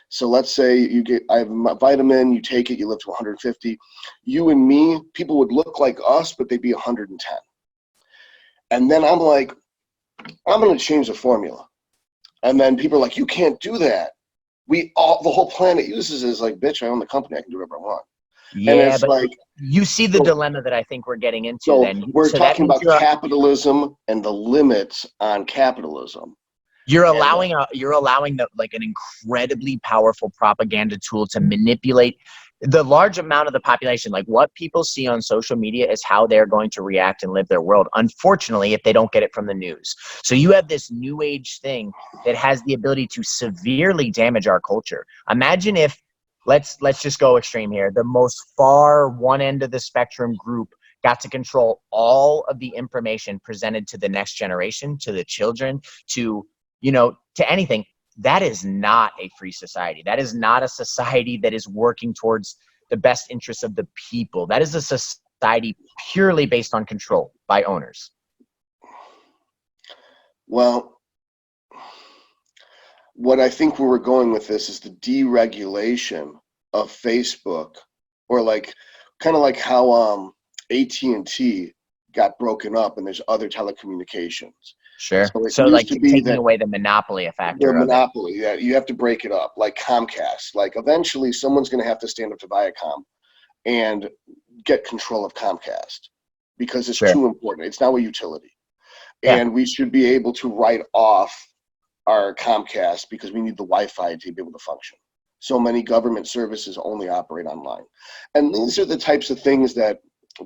So let's say I have a vitamin, you take it, you live to 150. You and me, people would look like us, but they'd be 110. And then I'm like, I'm going to change the formula. And then people are like, you can't do that. The whole planet uses it. It's like, bitch, I own the company. I can do whatever I want. Yeah, but you see the dilemma that I think we're getting into then. We're talking about capitalism and the limits on capitalism. You're allowing an incredibly powerful propaganda tool to manipulate the large amount of the population. Like, what people see on social media is how they're going to react and live their world, unfortunately, if they don't get it from the news. So you have this new age thing that has the ability to severely damage our culture. Imagine if, let's just go extreme here, the most far one end of the spectrum group got to control all of the information presented to the next generation, to the children, to anything. That is not a free society. That is not a society that is working towards the best interests of the people. That is a society purely based on control by owners. Well, what I think where we're going with this is the deregulation of Facebook, or kind of like how AT&T got broken up and there's other telecommunications. Sure. So like taking away the monopoly factor. The monopoly, yeah. You have to break it up, like Comcast. Like, eventually someone's going to have to stand up to Viacom and get control of Comcast because it's too important. It's now a utility. Yeah. And we should be able to write off our Comcast because we need the Wi-Fi to be able to function. So many government services only operate online. And these are the types of things that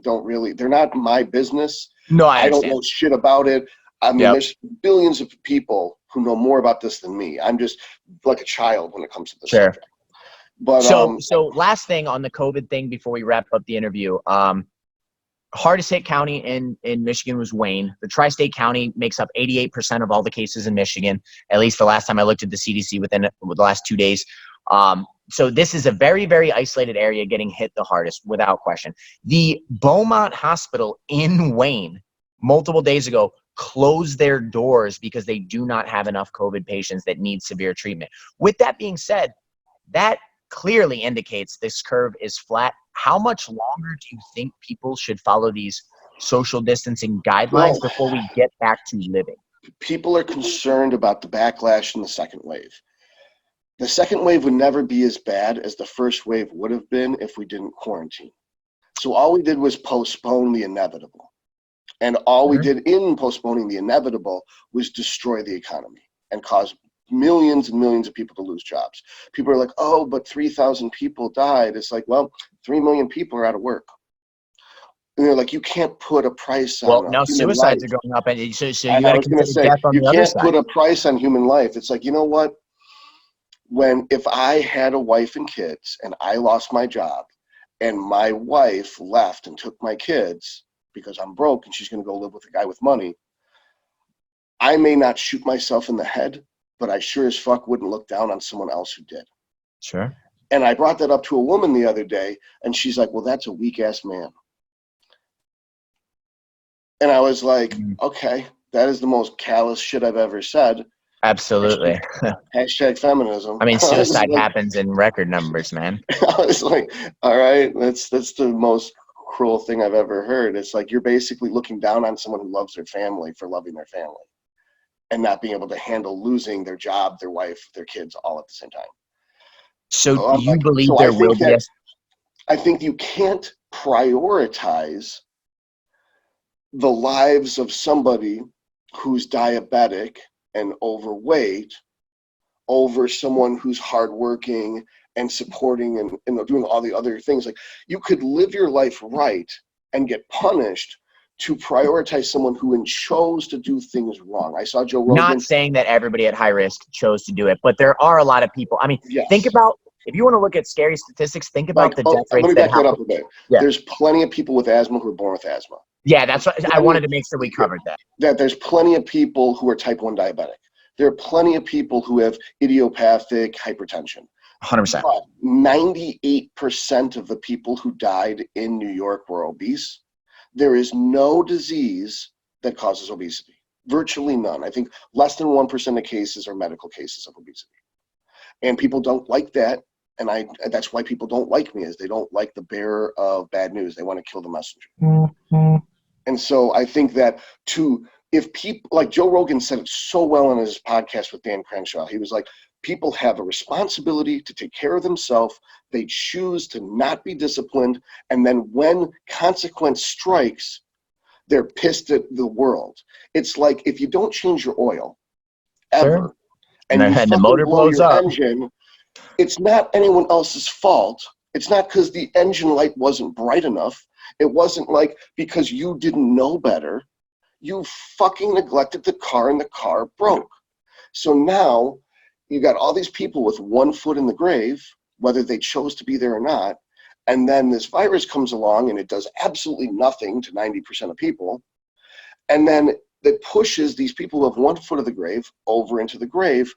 they're not my business. No, I don't know shit about it. There's billions of people who know more about this than me. I'm just like a child when it comes to this subject. But so last thing on the COVID thing before we wrap up the interview. Hardest hit county in Michigan was Wayne. The tri-state county makes up 88% of all the cases in Michigan, at least the last time I looked at the CDC within the last 2 days. So this is a very, very isolated area getting hit the hardest, without question. The Beaumont Hospital in Wayne, multiple days ago, closed their doors because they do not have enough COVID patients that need severe treatment. With that being said, that clearly indicates this curve is flat. How much longer do you think people should follow these social distancing guidelines before we get back to living? People are concerned about the backlash in the second wave. The second wave would never be as bad as the first wave would have been if we didn't quarantine. So all we did was postpone the inevitable. And all we did in postponing the inevitable was destroy the economy and cause millions and millions of people to lose jobs. People are like, oh, but 3,000 people died. It's like, well, 3 million people are out of work. And they're like, you can't put a price on Well, now human suicides life. are going up, and so And you got I to was going to consider say, death on you the other can't side. put a price on human life. It's like, you know what? If I had a wife and kids and I lost my job and my wife left and took my kids because I'm broke and she's going to go live with a guy with money, I may not shoot myself in the head, but I sure as fuck wouldn't look down on someone else who did. Sure. And I brought that up to a woman the other day, and she's like, well, that's a weak-ass man. And I was like, okay, that is the most callous shit I've ever said. Absolutely. Hashtag feminism. I mean, suicide happens in record numbers, man. I was like, all right, that's the most cruel thing I've ever heard. It's like you're basically looking down on someone who loves their family for loving their family and not being able to handle losing their job, their wife, their kids all at the same time. So you believe there will be I think you can't prioritize the lives of somebody who's diabetic and overweight over someone who's hardworking and supporting and doing all the other things. Like, you could live your life right and get punished to prioritize someone who chose to do things wrong. I saw Joe Rogan. Not saying that everybody at high risk chose to do it, but there are a lot of people. I mean, think about, if you want to look at scary statistics, think about the death rates. Let me back that up a bit. Yeah. There's plenty of people with asthma who are born with asthma. Yeah, that's what I wanted to make sure we covered that. That there's plenty of people who are type 1 diabetic. There are plenty of people who have idiopathic hypertension. 100%. But 98% of the people who died in New York were obese. There is no disease that causes obesity. Virtually none. I think less than 1% of cases are medical cases of obesity. And people don't like that. And that's why people don't like me, is they don't like the bearer of bad news. They want to kill the messenger. Mm-hmm. And so I think that if people, like Joe Rogan said it so well on his podcast with Dan Crenshaw, he was like, people have a responsibility to take care of themselves. They choose to not be disciplined. And then when consequence strikes, they're pissed at the world. It's like if you don't change your oil ever, sure. and the motor blows up, engine, it's not anyone else's fault. It's not because the engine light wasn't bright enough. It wasn't like because you didn't know better. You fucking neglected the car and the car broke. So now you got all these people with one foot in the grave, whether they chose to be there or not. And then this virus comes along and it does absolutely nothing to 90% of people. And then it pushes these people who have one foot of the grave over into the grave.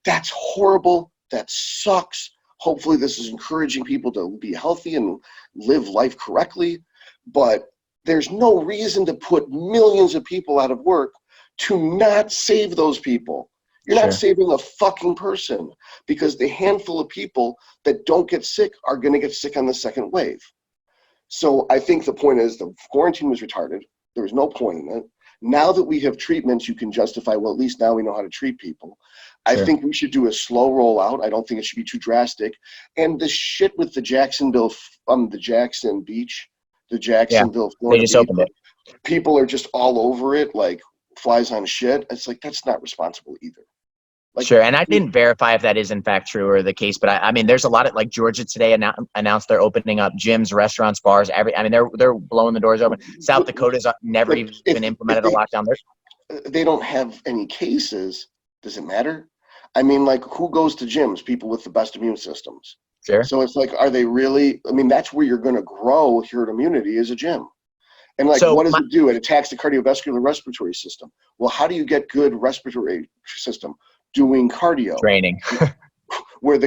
That's horrible. That sucks. Hopefully this is encouraging people to be healthy and live life correctly. But there's no reason to put millions of people out of work to not save those people. You're not saving a fucking person, because the handful of people that don't get sick are going to get sick on the second wave. So I think the point is the quarantine was retarded. There was no point in it. Now that we have treatments, you can justify, well, at least now we know how to treat people. I think we should do a slow rollout. I don't think it should be too drastic. And the shit with the Jacksonville, the Jackson Beach, the Jacksonville, Florida they just Beach, opened it. People are just all over it like flies on shit. It's like, that's not responsible either. Like, sure, and I didn't verify if that is in fact true or the case, but I mean, there's a lot of, like, Georgia today announced they're opening up gyms, restaurants, bars. They're blowing the doors open. South Dakota's never even implemented a lockdown there. They don't have any cases. Does it matter? I mean, like, who goes to gyms? People with the best immune systems. Sure. So it's like, are they really, I mean, that's where you're going to grow herd immunity, is a gym. And like, So what does it do? It attacks the cardiovascular respiratory system. Well, how do you get good respiratory system? Doing cardio. training. Where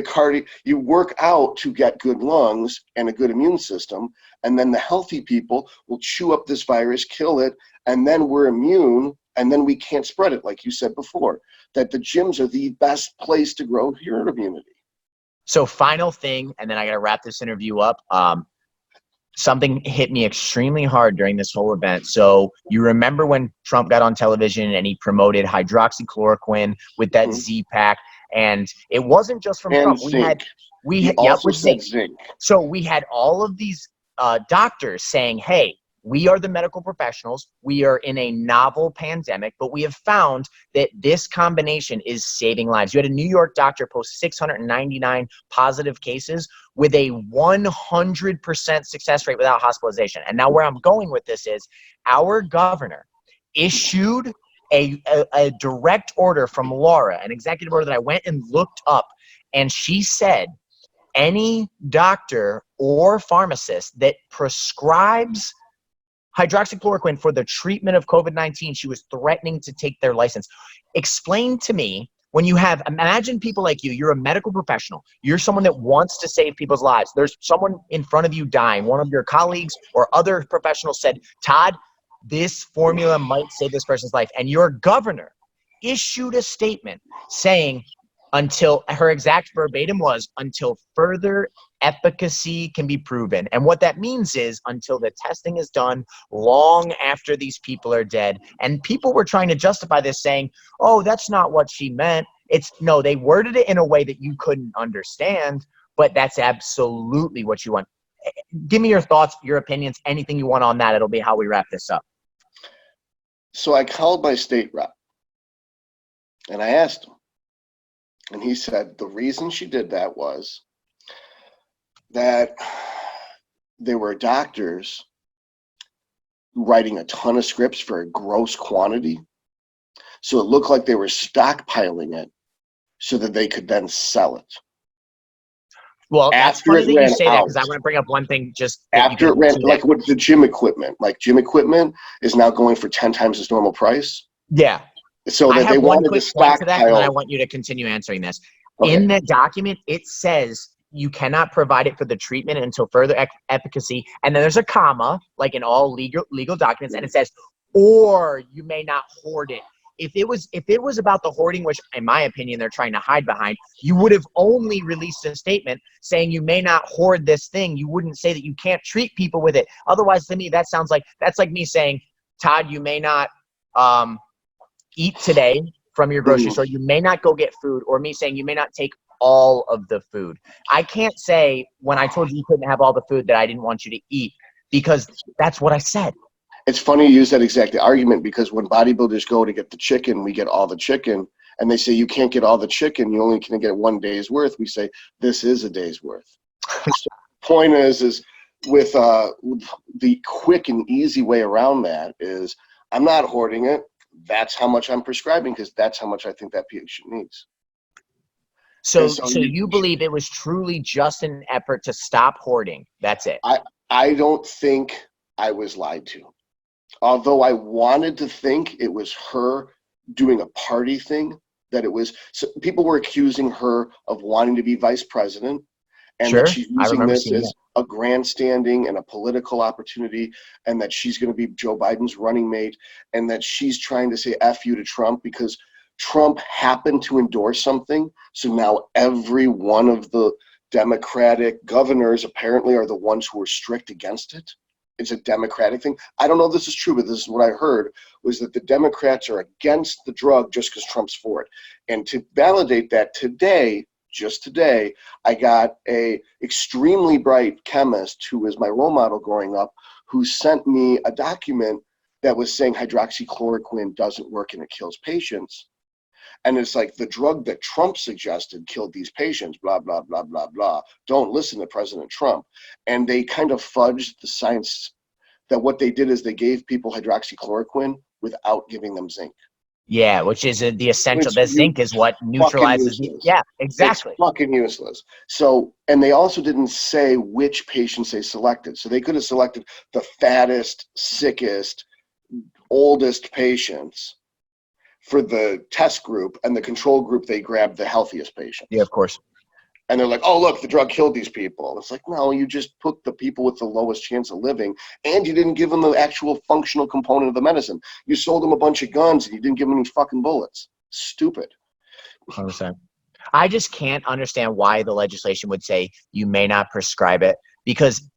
you work out to get good lungs and a good immune system, and then the healthy people will chew up this virus, kill it, and then we're immune, and then we can't spread it, like you said before, that the gyms are the best place to grow herd immunity. So final thing, and then I got to wrap this interview up. Something hit me extremely hard during this whole event. So you remember when Trump got on television and he promoted hydroxychloroquine with that Z-Pack, and it wasn't just from And Trump. zinc. We He had also with said zinc. zinc. So we had all of these doctors saying, hey, we are the medical professionals. We are in a novel pandemic, but we have found that this combination is saving lives. You had a New York doctor post 699 positive cases with a 100% success rate without hospitalization. And now where I'm going with this is our governor issued a direct order from Laura, an executive order that I went and looked up, and she said any doctor or pharmacist that prescribes hydroxychloroquine for the treatment of COVID-19, she was threatening to take their license. Explain to me, when you have, imagine people like you, you're a medical professional, you're someone that wants to save people's lives. There's someone in front of you dying. One of your colleagues or other professionals said, Todd, this formula might save this person's life. And your governor issued a statement saying, until, her exact verbatim was, until further efficacy can be proven. And what that means is until the testing is done long after these people are dead. And people were trying to justify this saying, oh, that's not what she meant. No, they worded it in a way that you couldn't understand, but that's absolutely what you want. Give me your thoughts, your opinions, anything you want on that. It'll be how we wrap this up. So I called my state rep and I asked him, and he said the reason she did that was that there were doctors writing a ton of scripts for a gross quantity. So it looked like they were stockpiling it so that they could then sell it. Well, that's funny that you say that, because I want to bring up one thing just after it ran, like with the gym equipment. Like gym equipment is now going for 10 times its normal price. Yeah. So that they wanted to stockpile. That, and then I want you to continue answering this. Okay. In that document, it says you cannot provide it for the treatment until further efficacy. And then there's a comma, like in all legal documents, and it says, or you may not hoard it. If it was about the hoarding, which in my opinion they're trying to hide behind, you would have only released a statement saying you may not hoard this thing. You wouldn't say that you can't treat people with it. Otherwise, to me, that sounds like that's like me saying, Todd, you may not eat today from your grocery store. You may not go get food, or me saying you may not take all of the food. I can't say when I told you couldn't have all the food that I didn't want you to eat, because that's what I said. It's funny you use that exact argument, because when bodybuilders go to get the chicken, we get all the chicken, and they say you can't get all the chicken, you only can get 1 day's worth. We say this is a day's worth. So the point is with the quick and easy way around that is I'm not hoarding it. That's how much I'm prescribing, because that's how much I think that patient needs. So you believe it was truly just an effort to stop hoarding. That's it. I don't think I was lied to. Although I wanted to think it was her doing a party thing, that it was, so people were accusing her of wanting to be vice president, and that she's using this as a grandstanding and a political opportunity, and that she's going to be Joe Biden's running mate, and that she's trying to say F you to Trump because Trump happened to endorse something. So now every one of the Democratic governors apparently are the ones who are strict against it. It's a Democratic thing. I don't know if this is true, but this is what I heard, was that the Democrats are against the drug just because Trump's for it. And to validate that today, just today, I got a extremely bright chemist who was my role model growing up, who sent me a document that was saying hydroxychloroquine doesn't work and it kills patients. And it's like the drug that Trump suggested killed these patients, blah, blah, blah, blah, blah. Don't listen to President Trump. And they kind of fudged the science, that what they did is they gave people hydroxychloroquine without giving them zinc. Yeah, which is the essential. It's The zinc is what fucking neutralizes the. useless. Yeah, exactly. It's fucking useless. So, and they also didn't say which patients they selected. So they could have selected the fattest, sickest, oldest patients for the test group, and the control group, they grabbed the healthiest patients. Yeah, of course. And they're like, oh, look, the drug killed these people. It's like, no, you just put the people with the lowest chance of living, and you didn't give them the actual functional component of the medicine. You sold them a bunch of guns, and you didn't give them any fucking bullets. Stupid. 100%. I just can't understand why the legislation would say you may not prescribe it, because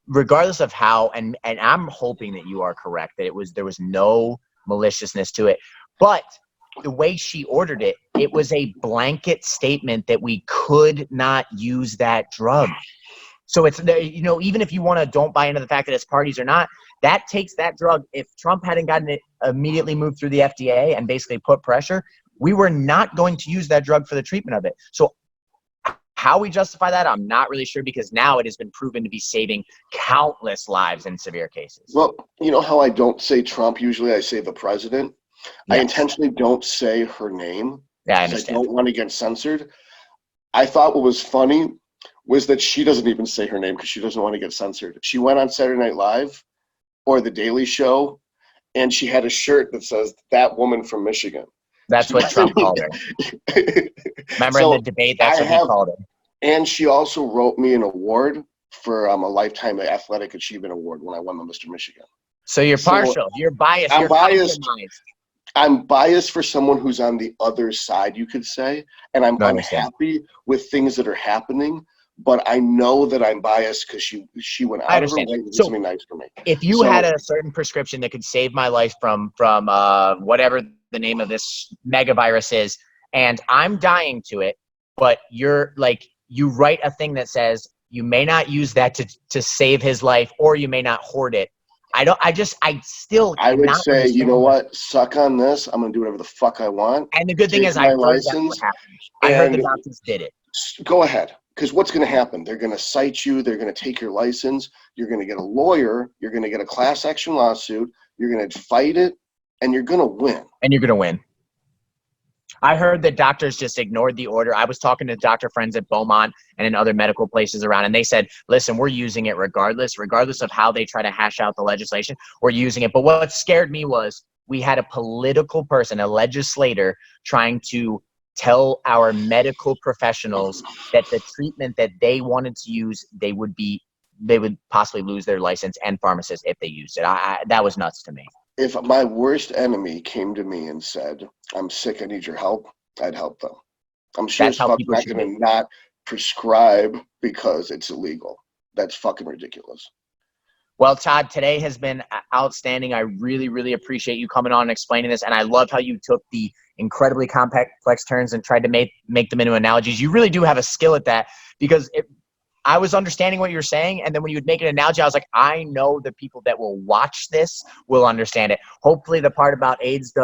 regardless of how, and I'm hoping that you are correct, that there was no maliciousness to it, but the way she ordered it, it was a blanket statement that we could not use that drug. So it's, you know, even if you want to don't buy into the fact that it's parties or not, that takes that drug. If Trump hadn't gotten it immediately moved through the FDA and basically put pressure, we were not going to use that drug for the treatment of it. So how we justify that, I'm not really sure, because now it has been proven to be saving countless lives in severe cases. Well, you know how I don't say Trump, usually I say the president. Yes. I intentionally don't say her name. Yeah, I I understand. don't want to get censored. I thought what was funny was that she doesn't even say her name because she doesn't want to get censored. She went on Saturday Night Live or The Daily Show, and she had a shirt that says, "That woman from Michigan." That's what Trump called her. Remember So in the debate, that's what he called her. And she also wrote me an award for a Lifetime Athletic Achievement Award when I won the Mr. Michigan. So you're partial. You're biased. I'm you're biased. Compromised. I'm biased for someone who's on the other side, you could say, and I'm unhappy with things that are happening. But I know that I'm biased because she went out of her way to do something nice for me. If you had a certain prescription that could save my life from whatever the name of this mega virus is, and I'm dying to it, but you're like, you write a thing that says you may not use that to save his life, or you may not hoard it. I would say, you know what? Suck on this. I'm gonna do whatever the fuck I want. And the good thing is, I heard that's what happened. I heard the doctors did it. Go ahead, because what's gonna happen? They're gonna cite you. They're gonna take your license. You're gonna get a lawyer. You're gonna get a class action lawsuit. You're gonna fight it, and you're gonna win. I heard that doctors just ignored the order. I was talking to doctor friends at Beaumont and in other medical places around, and they said, listen, we're using it regardless of how they try to hash out the legislation, we're using it. But what scared me was we had a political person, a legislator, trying to tell our medical professionals that the treatment that they wanted to use, they would possibly lose their license, and pharmacists if they used it. That was nuts to me. If my worst enemy came to me and said, I'm sick, I need your help, I'd help them. I'm sure as fuck not going to not prescribe because it's illegal. That's fucking ridiculous. Well, Todd, today has been outstanding. I really, really appreciate you coming on and explaining this. And I love how you took the incredibly complex terms and tried to make them into analogies. You really do have a skill at that, because I was understanding what you were saying, and then when you would make an analogy, I was like, I know the people that will watch this will understand it. Hopefully the part about AIDS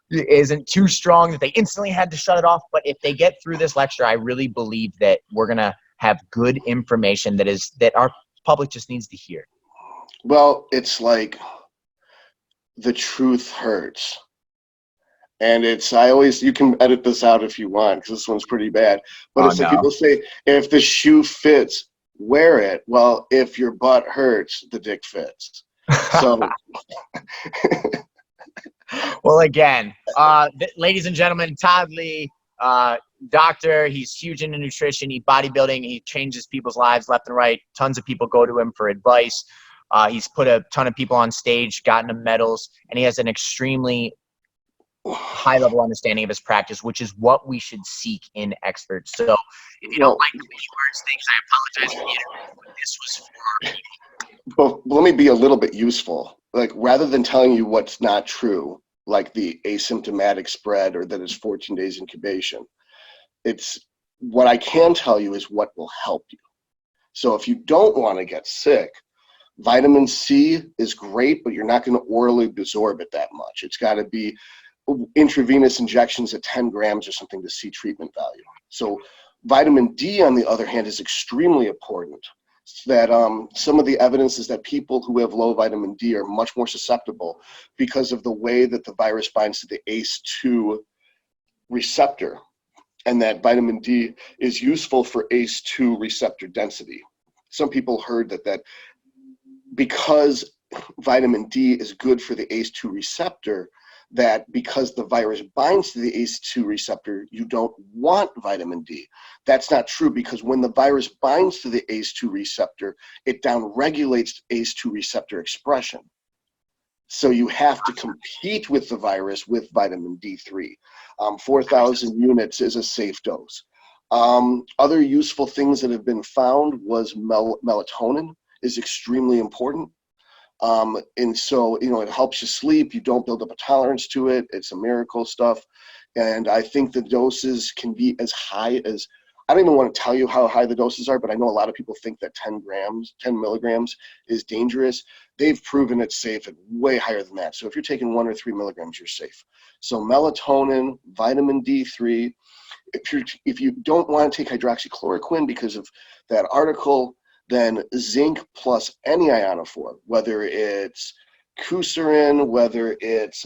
isn't too strong that they instantly had to shut it off. But if they get through this lecture, I really believe that we're going to have good information that our public just needs to hear. Well, it's like the truth hurts. And you can edit this out if you want, because this one's pretty bad. But it's like people say, if the shoe fits, wear it. Well, if your butt hurts, the dick fits. So, well, again, ladies and gentlemen, Todd Lee, doctor, he's huge into nutrition, bodybuilding, he changes people's lives left and right. Tons of people go to him for advice. He's put a ton of people on stage, gotten them medals, and he has an extremely high-level understanding of his practice, which is what we should seek in experts. So if you don't like the way he words things, I apologize for the interview, but this was for people. But let me be a little bit useful. Like, rather than telling you what's not true, like the asymptomatic spread or that it's 14 days incubation, it's what I can tell you is what will help you. So if you don't want to get sick, vitamin C is great, but you're not going to orally absorb it that much. It's got to be intravenous injections at 10 grams or something to see treatment value. So vitamin D, on the other hand, is extremely important. that some of the evidence is that people who have low vitamin D are much more susceptible because of the way that the virus binds to the ACE2 receptor, and that vitamin D is useful for ACE2 receptor density. Some people heard that because vitamin D is good for the ACE2 receptor, that because the virus binds to the ACE2 receptor, you don't want vitamin D. That's not true, because when the virus binds to the ACE2 receptor, it downregulates ACE2 receptor expression. So you have to compete with the virus with vitamin D3. 4,000 units is a safe dose. Other useful things that have been found was melatonin is extremely important. And so, you know, it helps you sleep. You don't build up a tolerance to it. It's a miracle stuff. And I think the doses can be as high as, I don't even want to tell you how high the doses are, but I know a lot of people think that 10 milligrams is dangerous. They've proven it's safe at way higher than that. So if you're taking 1 or 3 milligrams, you're safe. So melatonin, vitamin D3. If you don't want to take hydroxychloroquine because of that article, then zinc plus any ionophore, whether it's Cousirin, whether it's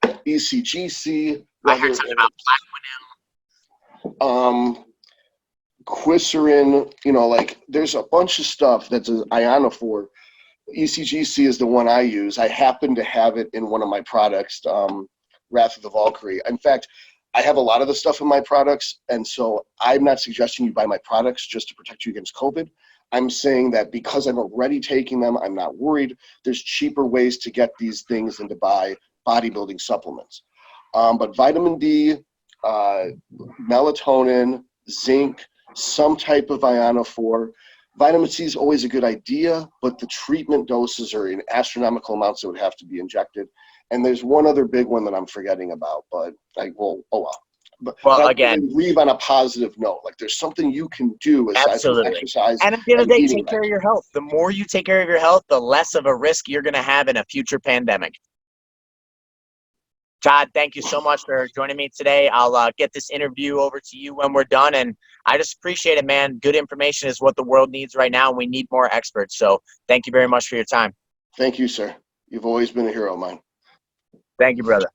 ECGC, I heard something about Quisirin, you know, like there's a bunch of stuff that's an ionophore. ECGC is the one I use. I happen to have it in one of my products, Wrath of the Valkyrie. In fact, I have a lot of the stuff in my products, and so I'm not suggesting you buy my products just to protect you against COVID. I'm saying that because I'm already taking them, I'm not worried. There's cheaper ways to get these things than to buy bodybuilding supplements. But vitamin D, melatonin, zinc, some type of ionophore. Vitamin C is always a good idea, but the treatment doses are in astronomical amounts that would have to be injected. And there's one other big one that I'm forgetting about, but oh well. But again, leave on a positive note. Like there's something you can do aside from exercise. And at the end of the day, eating take care of your health. The more you take care of your health, the less of a risk you're going to have in a future pandemic. Todd, thank you so much for joining me today. I'll get this interview over to you when we're done. And I just appreciate it, man. Good information is what the world needs right now, and we need more experts. So thank you very much for your time. Thank you, sir. You've always been a hero of mine. Thank you, brother.